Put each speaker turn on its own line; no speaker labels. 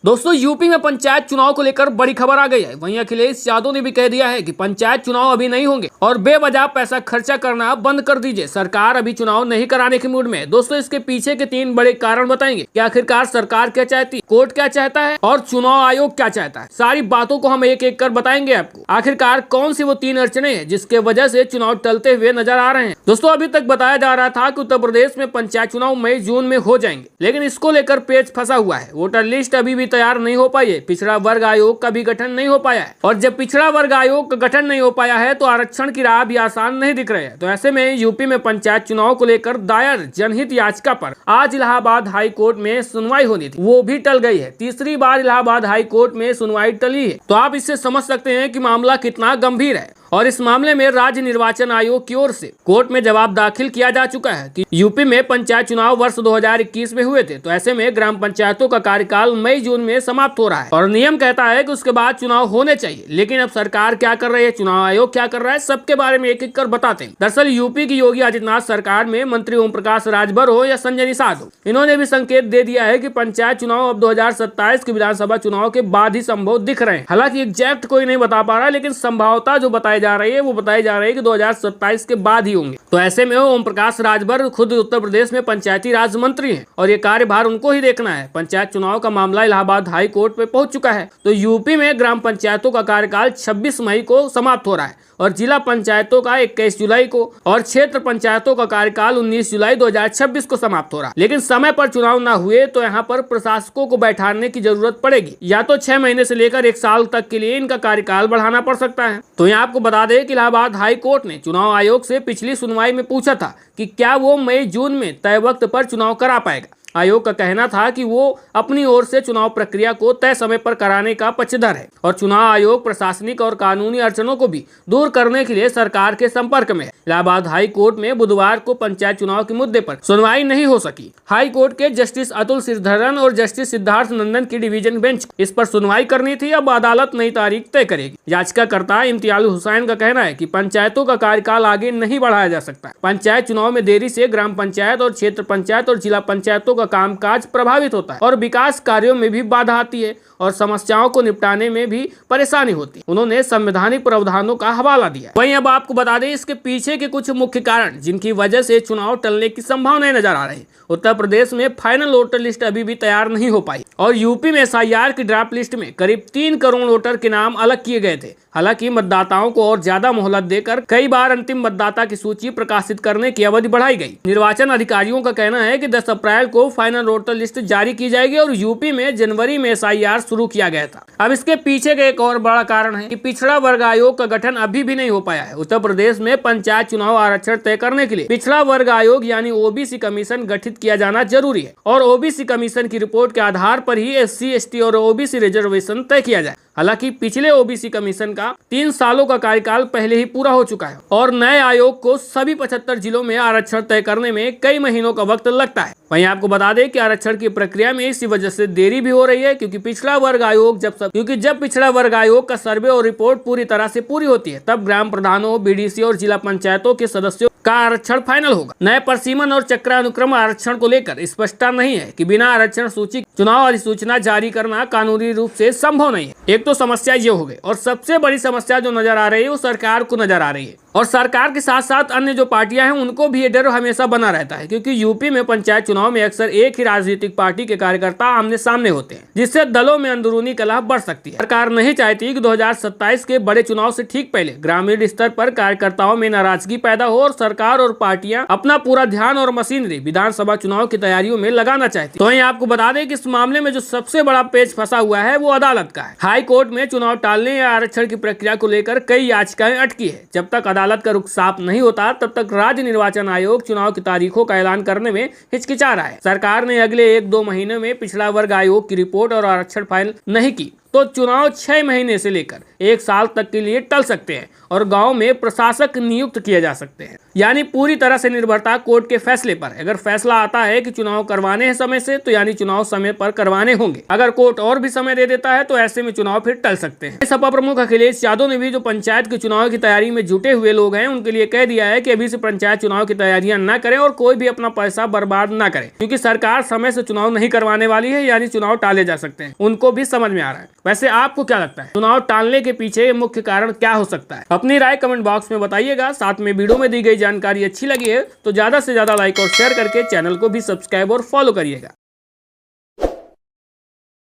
दोस्तों यूपी में पंचायत चुनाव को लेकर बड़ी खबर आ गई है। वहीं अखिलेश यादव ने भी कह दिया है कि पंचायत चुनाव अभी नहीं होंगे और बेवजह पैसा खर्चा करना बंद कर दीजिए। सरकार अभी चुनाव नहीं कराने के मूड में है। दोस्तों इसके पीछे के 3 बड़े कारण बताएंगे कि आखिरकार सरकार क्या चाहती है, कोर्ट क्या चाहता है और चुनाव आयोग क्या चाहता है। सारी बातों को हम एक एक कर बताएंगे आपको। आखिरकार कौन सी वो 3 अड़चने हैं जिसके वजह से चुनाव टलते हुए नजर आ रहे हैं। दोस्तों अभी तक बताया जा रहा था कि उत्तर प्रदेश में पंचायत चुनाव मई जून में हो जाएंगे, लेकिन इसको लेकर पेच फंसा हुआ है। वोटर लिस्ट अभी भी तैयार नहीं हो पाई है। पिछड़ा वर्ग आयोग का भी गठन नहीं हो पाया है और जब पिछड़ा वर्ग आयोग का गठन नहीं हो पाया है तो आरक्षण की राह भी आसान नहीं दिख रही है। तो ऐसे में यूपी में पंचायत चुनाव को लेकर दायर जनहित याचिका पर आज इलाहाबाद हाई कोर्ट में सुनवाई होनी थी, वो भी टल गई है। तीसरी बार इलाहाबाद हाई कोर्ट में सुनवाई टली है। तो आप इससे समझ सकते हैं कि मामला कितना गंभीर है। और इस मामले में राज्य निर्वाचन आयोग की ओर से कोर्ट में जवाब दाखिल किया जा चुका है कि यूपी में पंचायत चुनाव वर्ष 2021 में हुए थे, तो ऐसे में ग्राम पंचायतों का कार्यकाल मई जून में समाप्त हो रहा है और नियम कहता है कि उसके बाद चुनाव होने चाहिए। लेकिन अब सरकार क्या कर रही है, चुनाव आयोग क्या कर रहा है, सबके बारे में एक एक कर बताते हैं। दरअसल यूपी की योगी आदित्यनाथ सरकार में मंत्री ओम प्रकाश राजभर हो या संजय निषाद हो, इन्होंने भी संकेत दे दिया है कि पंचायत चुनाव अब 2027 के विधानसभा चुनाव के बाद ही संभव दिख रहे हैं। हालांकि एग्जैक्ट कोई नहीं बता पा रहा, लेकिन संभावता जो बताई जा रही है वो बताई जा रही है कि 2027 के बाद ही होंगे। तो ऐसे में ओम प्रकाश राजभर खुद उत्तर प्रदेश में पंचायती राज मंत्री हैं और ये कार्यभार उनको ही देखना है। पंचायत चुनाव का मामला इलाहाबाद हाई कोर्ट पे पहुंच चुका है। तो यूपी में ग्राम पंचायतों का कार्यकाल 26 मई को समाप्त हो रहा है और जिला पंचायतों का 21 जुलाई को और क्षेत्र पंचायतों का कार्यकाल 19 जुलाई 2026 को समाप्त हो रहा है। लेकिन समय पर चुनाव न हुए तो यहाँ पर प्रशासकों को बैठाने की जरूरत पड़ेगी। या तो 6 महीने से लेकर 1 साल तक के लिए इनका कार्यकाल बढ़ाना पड़ सकता है। तो यहाँ आपको बता दें कि इलाहाबाद हाई कोर्ट ने चुनाव आयोग से पिछली सुनवाई में पूछा था कि क्या वो मई जून में तय वक्त पर चुनाव करा पाएगा। आयोग का कहना था कि वो अपनी ओर से चुनाव प्रक्रिया को तय समय पर कराने का पक्षधर है और चुनाव आयोग प्रशासनिक और कानूनी अड़चनों को भी दूर करने के लिए सरकार के संपर्क में है। इलाहाबाद हाई कोर्ट में बुधवार को पंचायत चुनाव के मुद्दे पर सुनवाई नहीं हो सकी। हाई कोर्ट के जस्टिस अतुल श्रीधरन और जस्टिस सिद्धार्थ नंदन की डिवीजन बेंच इस पर सुनवाई करनी थी। अब अदालत नई तारीख तय करेगी। याचिकाकर्ता इम्तियाज हुसैन का कहना है कि पंचायतों का कार्यकाल आगे नहीं बढ़ाया जा सकता। पंचायत चुनाव में देरी से ग्राम पंचायत और क्षेत्र पंचायत और जिला पंचायतों कामकाज प्रभावित होता है और विकास कार्यों में भी बाधा आती है और समस्याओं को निपटाने में भी परेशानी होती है। उन्होंने संवैधानिक प्रावधानों का हवाला दिया। वहीं अब आपको बता दें इसके पीछे के कुछ मुख्य कारण जिनकी वजह से चुनाव टलने की संभावनाएं नजर आ रही है। उत्तर प्रदेश में फाइनल वोटर लिस्ट अभी भी तैयार नहीं हो पाई और यूपी में SIR की ड्राफ्ट लिस्ट में करीब 3 करोड़ वोटर के नाम अलग किए गए थे। हालांकि मतदाताओं को और ज्यादा मोहलत देकर कई बार अंतिम मतदाता की सूची प्रकाशित करने की अवधि बढ़ाई गई। निर्वाचन अधिकारियों का कहना है कि 10 अप्रैल को फाइनल वोटर लिस्ट जारी की जाएगी और यूपी में जनवरी में SIR शुरू किया गया था। अब इसके पीछे का एक और बड़ा कारण है कि पिछड़ा वर्ग आयोग का गठन अभी भी नहीं हो पाया है। उत्तर प्रदेश में पंचायत चुनाव आरक्षण तय करने के लिए पिछड़ा वर्ग आयोग यानी OBC कमीशन गठित किया जाना जरूरी है और OBC कमीशन की रिपोर्ट के आधार पर ही SC, ST और OBC रिजर्वेशन तय किया जाए। हालांकि पिछले OBC कमीशन का 3 सालों का कार्यकाल पहले ही पूरा हो चुका है और नए आयोग को सभी 75 जिलों में आरक्षण तय करने में कई महीनों का वक्त लगता है। वहीं आपको बता दें कि आरक्षण की प्रक्रिया में इसी वजह से देरी भी हो रही है क्योंकि पिछड़ा वर्ग आयोग जब पिछड़ा वर्ग आयोग का सर्वे और रिपोर्ट पूरी तरह से पूरी होती है तब ग्राम प्रधानों, BDC और जिला पंचायतों के सदस्यों का आरक्षण फाइनल होगा। नए प्रसीमन और चक्रानुक्रम आरक्षण को लेकर स्पष्टता नहीं है कि बिना आरक्षण सूची चुनाव अधिसूचना जारी करना कानूनी रूप से संभव नहीं है। एक तो समस्या ये हो गई और सबसे बड़ी समस्या जो नजर आ रही है वो सरकार को नजर आ रही है और सरकार के साथ साथ अन्य जो पार्टियां हैं उनको भी ये डर हमेशा बना रहता है क्योंकि यूपी में पंचायत चुनाव में अक्सर एक ही राजनीतिक पार्टी के कार्यकर्ता आमने सामने होते हैं जिससे दलों में अंदरूनी कलह बढ़ सकती है। सरकार नहीं चाहती कि 2027 के बड़े चुनाव से ठीक पहले ग्रामीण स्तर पर कार्यकर्ताओं में नाराजगी पैदा हो और सरकार और पार्टियां अपना पूरा ध्यान और मशीनरी विधानसभा चुनाव की तैयारियों में लगाना चाहती। तो यहाँ आपको बता दें कि इस मामले में जो सबसे बड़ा पेच फंसा हुआ है वो अदालत का है। हाई कोर्ट में चुनाव टालने या आरक्षण की प्रक्रिया को लेकर कई याचिकाएं अटकी है। जब तक अदालत का रुख साफ नहीं होता तब तक राज्य निर्वाचन आयोग चुनाव की तारीखों का ऐलान करने में हिचकिचा रहा है। सरकार ने अगले 1-2 महीने में पिछड़ा वर्ग आयोग की रिपोर्ट और आरक्षण फाइल नहीं की तो चुनाव 6 महीने से लेकर 1 साल तक के लिए टल सकते हैं और गांव में प्रशासक नियुक्त किए जा सकते हैं। यानी पूरी तरह से निर्भरता कोर्ट के फैसले पर। अगर फैसला आता है कि चुनाव करवाने हैं समय से, तो यानी चुनाव समय पर करवाने होंगे। अगर कोर्ट और भी समय दे देता है तो ऐसे में चुनाव फिर टल सकते हैं। सपा प्रमुख अखिलेश यादव ने भी जो पंचायत के चुनाव की तैयारी में जुटे हुए लोग हैं उनके लिए कह दिया है कि अभी से पंचायत चुनाव की तैयारियां न करें और कोई भी अपना पैसा बर्बाद न करे, क्योंकि सरकार समय से चुनाव नहीं करवाने वाली है, यानी चुनाव टाले जा सकते हैं। उनको भी समझ में आ रहा है। वैसे आपको क्या लगता है, चुनाव टालने के पीछे मुख्य कारण क्या हो सकता है? अपनी राय कमेंट बॉक्स में बताइएगा। साथ में वीडियो में दी गई जानकारी अच्छी लगी है तो ज्यादा से ज्यादा लाइक और शेयर करके चैनल को भी सब्सक्राइब और फॉलो करिएगा।